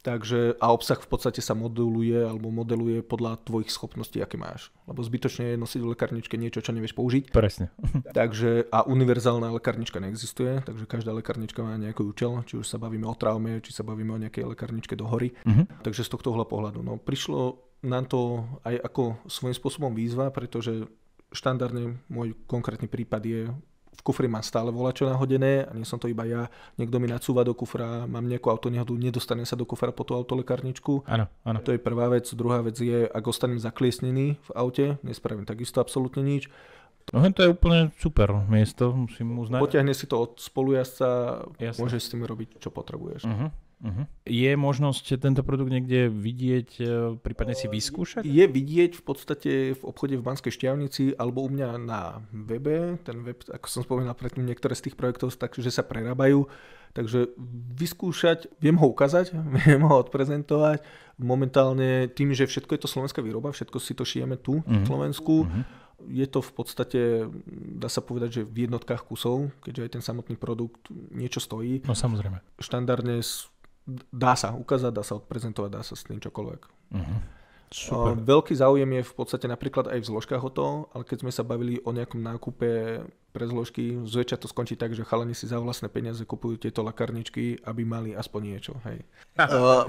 Speaker 2: Takže, a obsah v podstate sa modeluje podľa tvojich schopností, aké máš. Lebo zbytočne je nosiť v lekárničke niečo, čo nevieš použiť.
Speaker 1: Presne.
Speaker 2: Takže, a univerzálna lekárnička neexistuje, takže každá lekárnička má nejaký účel, či už sa bavíme o traume, či sa bavíme o nejakej lekárničke do hory. Takže z tohto uhla pohľadu. No, prišlo nám to aj ako svojím spôsobom výzva, pretože štandardne môj konkrétny prípad je, v kufri mám stále volačo nahodené a nie som to iba ja. Niekto mi nacúva do kufra, mám nejakú autonehodu, nedostane sa do kufra po tú autolekárničku.
Speaker 1: Áno.
Speaker 2: To je prvá vec. Druhá vec je, ak ostanem zakliesnený v aute, nespravím takisto absolútne nič.
Speaker 1: No to je úplne super miesto, musím uznať.
Speaker 2: Potiahne si to od spolujazca, môžeš s tým robiť, čo potrebuješ.
Speaker 1: Je možnosť tento produkt niekde vidieť, prípadne si vyskúšať?
Speaker 2: Je vidieť v podstate v obchode v Banskej Štiavnici alebo u mňa na webe. Ten web, ako som spomínal predtým, niektoré z tých projektov, takže sa prerábajú. Takže vyskúšať, viem ho ukázať, viem ho odprezentovať. Momentálne tým, že všetko je to slovenská výroba, všetko si to šijeme tu v Slovensku. Je to v podstate, dá sa povedať, že v jednotkách kusov, keďže aj ten samotný produkt niečo stojí.
Speaker 1: No samozrejme.
Speaker 2: Štandardne dá sa ukázať, dá sa odprezentovať, dá sa s tým čokoľvek.
Speaker 1: Super.
Speaker 2: Veľký záujem je v podstate napríklad aj v zložkách o to, ale keď sme sa bavili o nejakom nákupe pre zložky, zväčša to skončí tak, že chalani si za vlastné peniaze kupujú tieto lekárničky, aby mali aspoň niečo. Hej.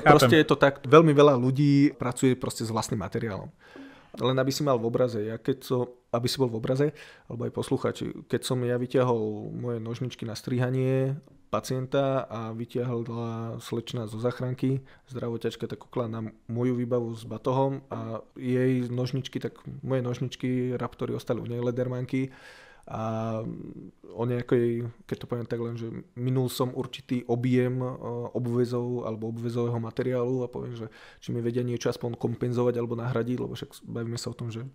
Speaker 2: Proste je to tak, veľmi veľa ľudí pracuje proste s vlastným materiálom. Len aby si mal v obraze, aby si bol v obraze, alebo aj posluchač, keď som ja vyťahol moje nožničky na strihanie pacienta a vyťahla slečna zo záchranky, zdravoťačka tak kúkla na moju výbavu s batohom a jej nožničky, tak moje nožničky Raptory ostali u nej, Ledermanky a o nejakej, keď to poviem tak len, že minul som určitý objem obväzov alebo obväzového materiálu a poviem, že či mi vedia niečo aspoň kompenzovať alebo nahradiť, lebo však bavíme sa o tom, že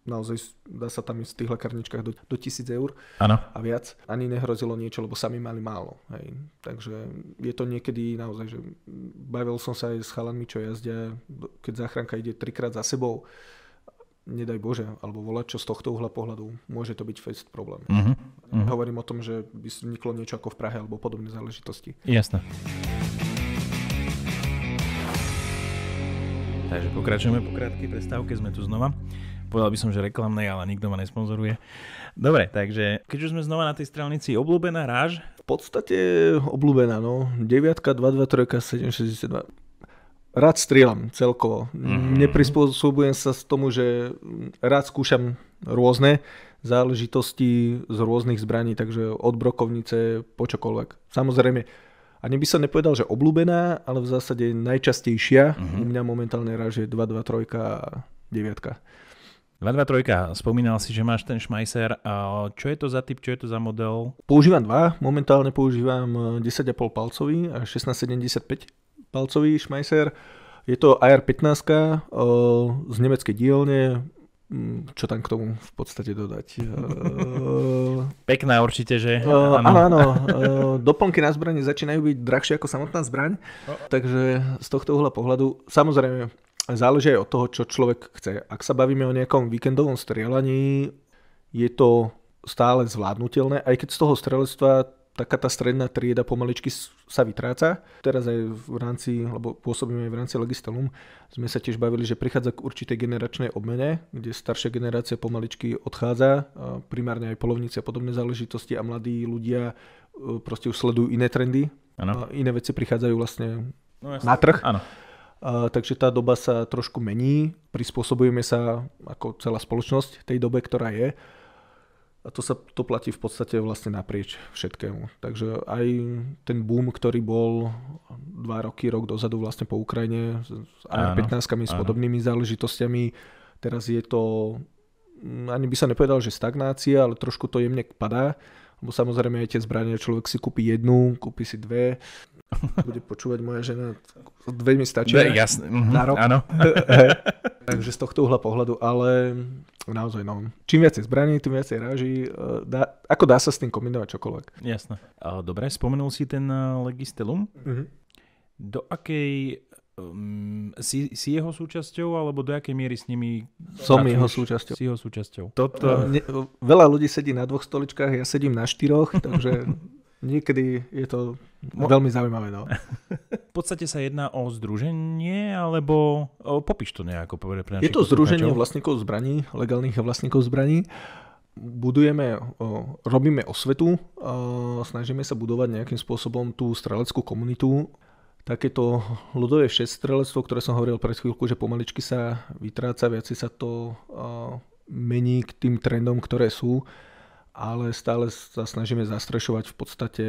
Speaker 2: naozaj dá sa tam ísť v tých lekárničkách do 1000 eur a viac. Ani nehrozilo niečo, lebo sami mali málo. Hej. Takže je to niekedy naozaj, že bavil som sa aj s chalanmi, čo jazdia, keď záchranka ide 3-krát za sebou, nedaj Bože, alebo volať čo z tohto uhla pohľadu, môže to byť fest problém. nehovorím o tom, že by vzniklo niečo ako v Prahe alebo podobné záležitosti.
Speaker 1: Jasné. Takže pokračujeme po krátkej prestávke, sme tu znova. Povedal by som, že reklamnej, ale nikto ma nesponzoruje. Dobre, takže keď už sme znova na tej strelnici, obľúbená ráž?
Speaker 2: V podstate obľúbená, no. 9, 2, 2, 3, 7, 62. Rád strieľam celkovo. Neprispôsobujem sa s tomu, že rád skúšam rôzne záležitosti z rôznych zbraní, takže od brokovnice po čokoľvek. Samozrejme, ani by som nepovedal, že obľúbená, ale v zásade najčastejšia. U mňa momentálne ráž je 2, 2, 3 a 9.
Speaker 1: 223, spomínal si, že máš ten Schmeisser. Čo je to za typ, čo je to za model?
Speaker 2: Používam dva. Momentálne používam 10,5 palcový a 16,75 palcový Schmeisser. Je to AR-15 z nemeckej dielne. Čo tam k tomu v podstate dodať?
Speaker 1: Pekná určite, že?
Speaker 2: Áno. Doplnky na zbrane začínajú byť drahšie ako samotná zbraň. Takže z tohto uhla pohľadu, samozrejme, záleží aj od toho, čo človek chce. Ak sa bavíme o nejakom víkendovom strieľaní, je to stále zvládnutelné, aj keď z toho strelectva taká tá stredná trieda pomaličky sa vytráca. Teraz aj v rámci, lebo pôsobíme aj v rámci Legistelum, sme sa tiež bavili, že prichádza k určitej generačnej obmene, kde staršia generácia pomaličky odchádza, primárne aj polovníci a podobné záležitosti a mladí ľudia proste už sledujú iné trendy. Iné veci prichádzajú vlastne na trh.
Speaker 1: Áno.
Speaker 2: Takže tá doba sa trošku mení, prispôsobujeme sa ako celá spoločnosť tej dobe, ktorá je. A to platí v podstate vlastne naprieč všetkému. Takže aj ten boom, ktorý bol 2 roky, rok dozadu vlastne po Ukrajine s AR-15 s podobnými záležitosťami, teraz je to, ani by sa nepovedal, že stagnácia, ale trošku to jemne padá. Lebo samozrejme aj tie zbranie, človek si kúpi jednu, kúpi si dve. Bude počúvať moja žena, dve mi stačia na rok.
Speaker 1: Áno.
Speaker 2: Takže z tohto uhla pohľadu, ale naozaj čím viacej zbraní, tým viacej ráží. Ako dá sa s tým kombinovať čokoľvek.
Speaker 1: Jasné. Dobre, spomenul si ten Legistelum. Do akej si jeho súčasťou, alebo do akej miery s nimi...
Speaker 2: Som jeho súčasťou.
Speaker 1: Si jeho súčasťou.
Speaker 2: Veľa ľudí sedí na 2 stoličkách, ja sedím na 4, takže niekedy je to veľmi zaujímavé. No.
Speaker 1: V podstate sa jedná o združenie, alebo popíš to nejako?
Speaker 2: Je to združenie vlastníkov zbraní, legálnych vlastníkov zbraní. Robíme osvetu, snažíme sa budovať nejakým spôsobom tú streleckú komunitu. Takéto ľudové všestrelectvo, ktoré som hovoril pred chvíľku, že pomaličky sa vytráca, viacej sa to mení k tým trendom, ktoré sú, ale stále sa snažíme zastrešovať v podstate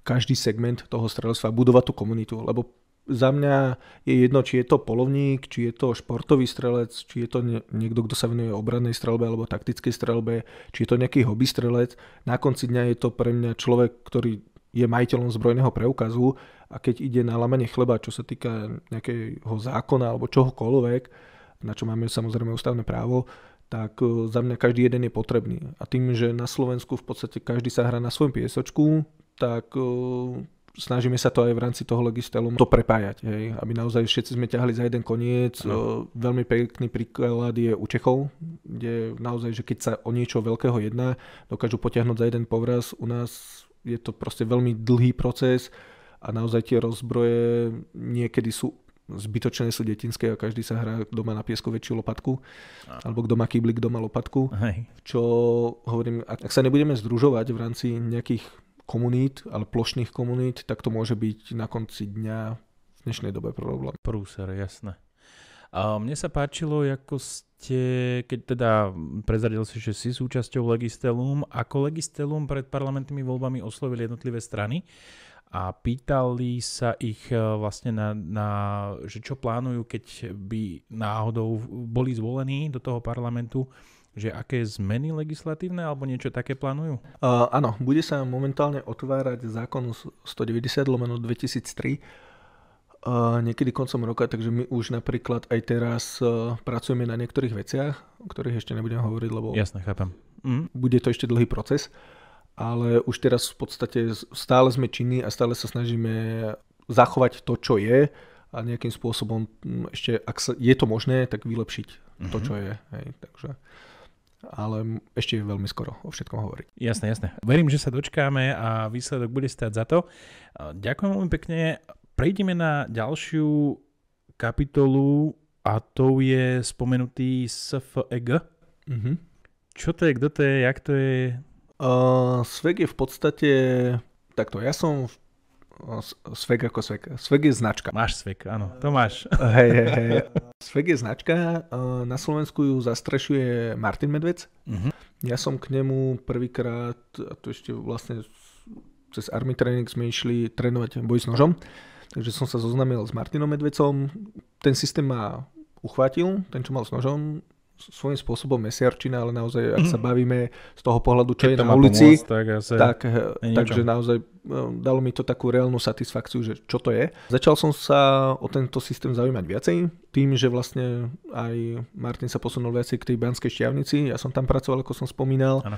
Speaker 2: každý segment toho strelectva, budovať tú komunitu, lebo za mňa je jedno, či je to polovník, či je to športový strelec, či je to niekto, kto sa venuje obrannej streľbe alebo taktickej streľbe, či je to nejaký hobby strelec. Na konci dňa je to pre mňa človek, ktorý je majiteľom zbrojného preukazu a keď ide na lamanie chleba, čo sa týka nejakého zákona alebo čohokoľvek, na čo máme samozrejme ústavné právo, tak za mňa každý jeden je potrebný. A tým, že na Slovensku v podstate každý sa hrá na svojom piesočku, tak snažíme sa to aj v rámci toho Legistelum to prepájať, hej, aby naozaj všetci sme ťahali za jeden koniec. Veľmi pekný príklad je u Čechov, kde naozaj, že keď sa o niečo veľkého jedná, dokážu potiahnuť za jeden povraz. U nás je to proste veľmi dlhý proces a naozaj tie rozbroje niekedy sú zbytočné, sú detinské a každý sa hrá, kto má na piesku väčšiu lopatku alebo kto má kýblik, kto má lopatku.
Speaker 1: Hej.
Speaker 2: Čo hovorím, ak sa nebudeme združovať v rámci nejakých komunít, ale plošných komunít, tak to môže byť na konci dňa v dnešnej dobe problém.
Speaker 1: Prúser, jasné. A mne sa páčilo, ako ste, keď teda prezradil si, že si súčasťou Legistelum, ako Legistelum pred parlamentnými voľbami oslovili jednotlivé strany a pýtali sa ich vlastne na že čo plánujú, keď by náhodou boli zvolení do toho parlamentu, že aké zmeny legislatívne alebo niečo také plánujú?
Speaker 2: Áno, bude sa momentálne otvárať zákon 190/2003 niekedy koncom roka, takže my už napríklad aj teraz pracujeme na niektorých veciach, o ktorých ešte nebudem hovoriť, lebo
Speaker 1: jasne, chápem.
Speaker 2: Bude to ešte dlhý proces, ale už teraz v podstate stále sme činní a stále sa snažíme zachovať to, čo je a nejakým spôsobom ešte, ak je to možné, tak vylepšiť to, čo je. Hej, takže ale ešte je veľmi skoro o všetkom hovoriť.
Speaker 1: Jasné. Verím, že sa dočkáme a výsledok bude stáť za to. Ďakujem veľmi pekne. Prejdeme na ďalšiu kapitolu a to je spomenutý SFEG. Čo to je, kto to je, jak to je?
Speaker 2: SFEG je v podstate takto. Ja som SFEG ako SFEG. SFEG je značka.
Speaker 1: Máš SFEG, áno, to máš.
Speaker 2: Hej. SFEG je značka. Na Slovensku ju zastrešuje Martin Medvec. Ja som k nemu prvýkrát, a to ešte vlastne cez Army Training sme išli trénovať boj s nožom. Takže som sa zoznámil s Martinom Medvecom. Ten systém ma uchvátil, ten čo mal s nožom. Svojím spôsobom mesiarčina, ale naozaj, ak sa bavíme z toho pohľadu, čo je na ulici, takže naozaj dalo mi to takú reálnu satisfakciu, že čo to je. Začal som sa o tento systém zaujímať viacej, tým, že vlastne aj Martin sa posunul viacej k tej Banskej Štiavnici, ja som tam pracoval, ako som spomínal. Ano.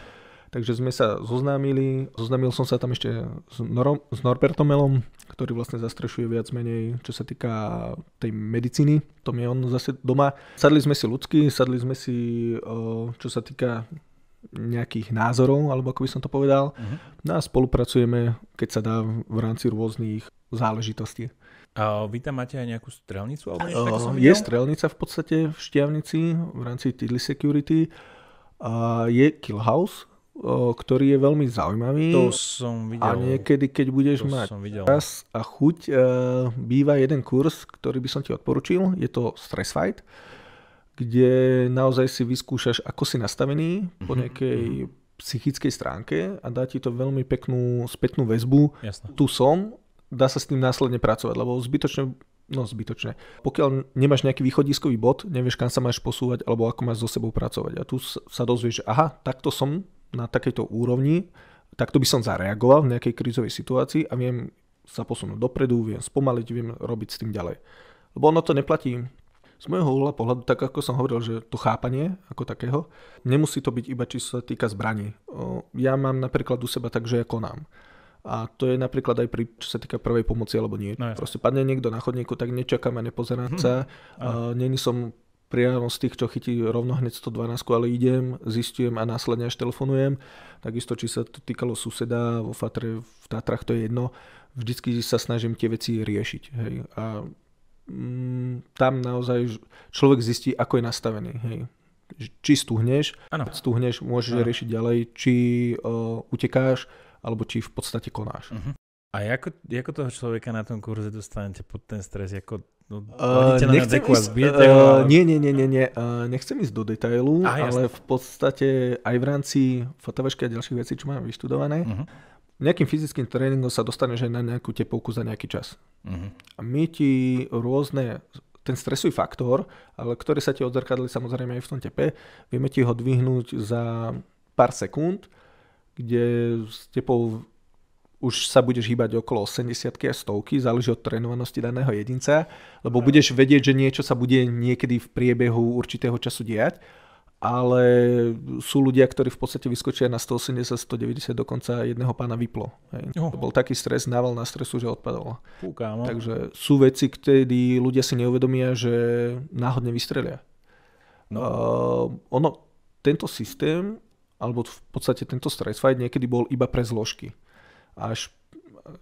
Speaker 2: Takže sme sa zoznámil som sa tam ešte s Norbertom Melom, ktorý vlastne zastrešuje viac menej, čo sa týka tej medicíny. To je on zase doma. Sadli sme si ľudsky, čo sa týka nejakých názorov, alebo ako by som to povedal. No a spolupracujeme, keď sa dá v rámci rôznych záležitostí.
Speaker 1: A vy tam máte aj nejakú strelnicu?
Speaker 2: Je strelnica v podstate v Štiavnici v rámci Tidley Security. Je Kill House, ktorý je veľmi zaujímavý.
Speaker 1: To som videl.
Speaker 2: A niekedy, keď budeš mať čas a chuť, býva jeden kurz, ktorý by som ti odporučil. Je to Stress Fight, kde naozaj si vyskúšaš, ako si nastavený po nejakej psychickej stránke a dá ti to veľmi peknú spätnú väzbu.
Speaker 1: Jasne.
Speaker 2: Tu som, dá sa s tým následne pracovať, lebo zbytočne. Pokiaľ nemáš nejaký východiskový bod, nevieš, kam sa máš posúvať alebo ako máš so sebou pracovať. A tu sa dozvieš, že aha, takto som na takejto úrovni, takto by som zareagoval v nejakej krízovej situácii a viem sa posunúť dopredu, viem spomaliť, viem robiť s tým ďalej. Lebo ono to neplatí. Z môjho uhla pohľadu, tak ako som hovoril, že to chápanie ako takého, nemusí to byť iba či sa týka zbraní. Ja mám napríklad u seba tak, že ja konám. A to je napríklad aj pri, čo sa týka prvej pomoci alebo nie. No, proste padne niekto na chodníku, tak nečakám a nepozerám sa. Není som priamo z tých, čo chytí rovno hneď 112, ale idem, zistujem a následne až telefonujem. Takisto, či sa to týkalo suseda vo Fatre, v Tatrach, to je jedno. Vždycky sa snažím tie veci riešiť. Hej. A tam naozaj človek zistí, ako je nastavený. Hej. Či stuhneš, môžeš riešiť ďalej, či utekáš, alebo či v podstate konáš.
Speaker 1: A ako toho človeka na tom kurze dostanete pod ten stres?
Speaker 2: Nie. Nechcem ísť do detailu, ale v podstate aj v rámci fotovačky a ďalších vecí, čo mám vyštudované, nejakým fyzickým tréningom sa dostaneš aj na nejakú tepovku za nejaký čas. A my ti ten stresový faktor, ale ktorý sa ti odzrkadli samozrejme aj v tom tepe, vieme ti ho dvihnúť za pár sekúnd, kde s tepou už sa budeš hýbať okolo 80-ky a 100-ky, záleží od trénovanosti daného jedinca, lebo budeš vedieť, že niečo sa bude niekedy v priebehu určitého času diať, ale sú ľudia, ktorí v podstate vyskočia na 180, 190, dokonca jedného pána vyplo. To bol taký stres, nával na stresu, že odpadol. Takže sú veci, kedy ľudia si neuvedomia, že náhodne vystrelia. Tento systém, alebo v podstate tento stress fight niekedy bol iba pre zložky. Až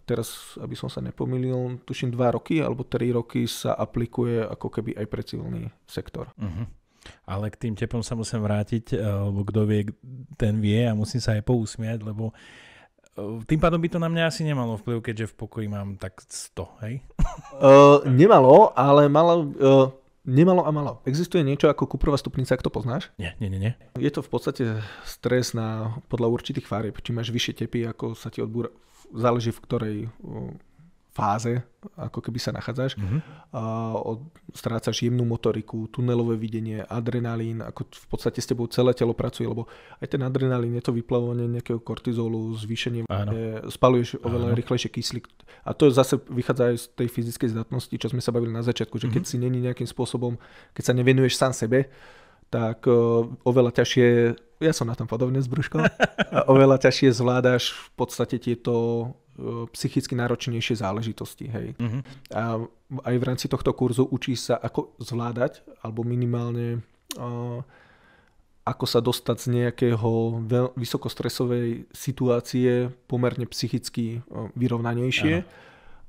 Speaker 2: teraz, aby som sa nepomýlil, tuším 2 roky alebo 3 roky sa aplikuje ako keby aj pre civilný sektor.
Speaker 1: Ale k tým tepom sa musím vrátiť, lebo kto vie, ten vie a musím sa aj pousmiať, lebo tým pádom by to na mňa asi nemalo vplyv, keďže v pokoji mám tak 100, hej?
Speaker 2: Nemalo, ale nemalo a malo. Existuje niečo ako Cooperova stupnica, ak to poznáš?
Speaker 1: Nie.
Speaker 2: Je to v podstate stres podľa určitých farieb. Či máš vyššie tepy, ako sa ti odbúra, záleží v ktorej fáze, ako keby sa nachádzaš. Strácaš jemnú motoriku, tunelové videnie, adrenalín, ako v podstate s tebou celé telo pracuje, lebo aj ten adrenalín je to vyplavovanie nejakého kortizolu, zvýšenie, spaluješ oveľa rýchlejšie kyslík. A to zase vychádza aj z tej fyzickej zdatnosti, čo sme sa bavili na začiatku, že keď si není nejakým spôsobom, keď sa nevenuješ sám sebe, tak oveľa ťažšie, ja som na tom podobne s Brúškom, oveľa ťažšie zvládaš v podstate tieto psychicky náročnejšie záležitosti. Hej. A aj v rámci tohto kurzu učíš sa, ako zvládať, alebo minimálne ako sa dostať z nejakého vysokostresovej situácie pomerne psychicky vyrovnanejšie.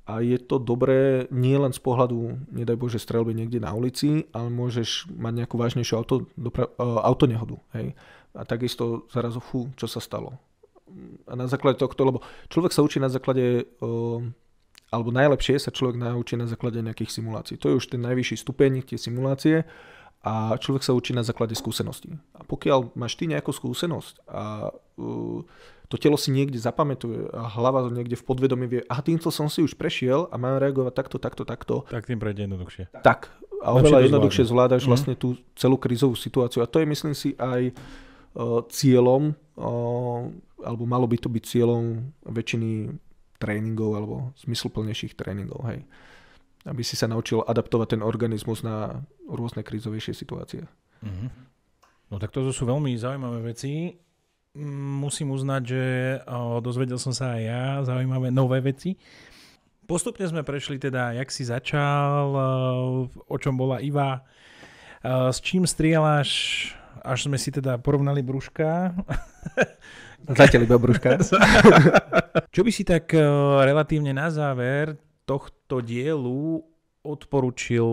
Speaker 2: A je to dobré nie len z pohľadu, nedaj Bože, streľby niekde na ulici, ale môžeš mať nejakú vážnejšiu autonehodu. Hej? A takisto zrazu, čo sa stalo. A na základe tohto, lebo človek sa učí na základe, alebo najlepšie sa človek naučí na základe nejakých simulácií. To je už ten najvyšší stupeň, tie simulácie. A človek sa učí na základe skúseností. A pokiaľ máš ty nejakú skúsenosť a to telo si niekde zapamätuje a hlava niekde v podvedomí vie, aha, týmto som si už prešiel a mám reagovať takto. Tak
Speaker 1: tým prejde jednoduchšie.
Speaker 2: Tak. A oveľa jednoduchšie zvládaš vlastne tú celú krízovú situáciu. A to je, myslím si, aj cieľom, alebo malo by to byť cieľom väčšiny tréningov alebo zmysluplnejších tréningov. Hej. Aby si sa naučil adaptovať ten organizmus na rôzne krízovejšie situácie.
Speaker 1: No tak to sú veľmi zaujímavé veci. Musím uznať, že dozvedel som sa aj ja zaujímavé nové veci. Postupne sme prešli teda, jak si začal, o čom bola Iva, s čím strieľaš, až sme si teda porovnali brúška.
Speaker 2: Zatiaľ iba brúška.
Speaker 1: Čo by si tak relatívne na záver tohto dielu odporučil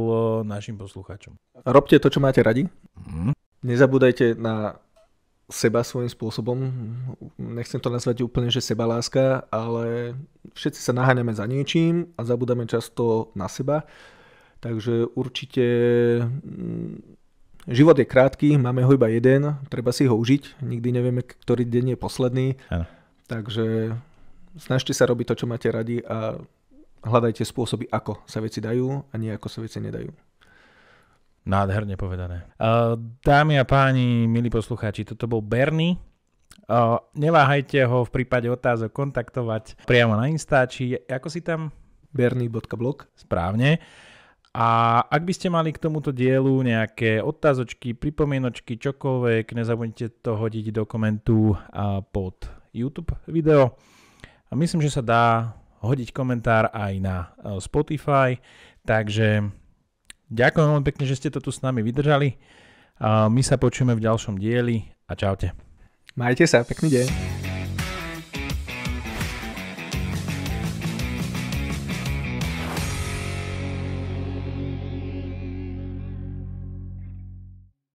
Speaker 1: našim poslucháčom?
Speaker 2: Robte to, čo máte radi. Nezabúdajte na seba svojím spôsobom. Nechcem to nazvať úplne, že sebaláska, ale všetci sa naháňame za niečím a zabudáme často na seba. Takže určite život je krátky, máme ho iba jeden, treba si ho užiť. Nikdy nevieme, ktorý deň je posledný. Ano. Takže snažte sa robiť to, čo máte radi a hľadajte spôsoby, ako sa veci dajú a nie ako sa veci nedajú.
Speaker 1: Nádherne povedané. Dámy a páni, milí poslucháči, toto bol Bernie. Neváhajte ho v prípade otázok kontaktovať priamo na Instači. Ako si tam?
Speaker 2: bernie.blog.
Speaker 1: Správne. A ak by ste mali k tomuto dielu nejaké otázočky, pripomienočky, čokoľvek, nezabudnite to hodiť do komentu pod YouTube video. A myslím, že sa dá hodiť komentár aj na Spotify. Takže ďakujem veľmi pekne, že ste to tu s nami vydržali. My sa počujeme v ďalšom dieli a čaute.
Speaker 2: Majte sa, pekný deň.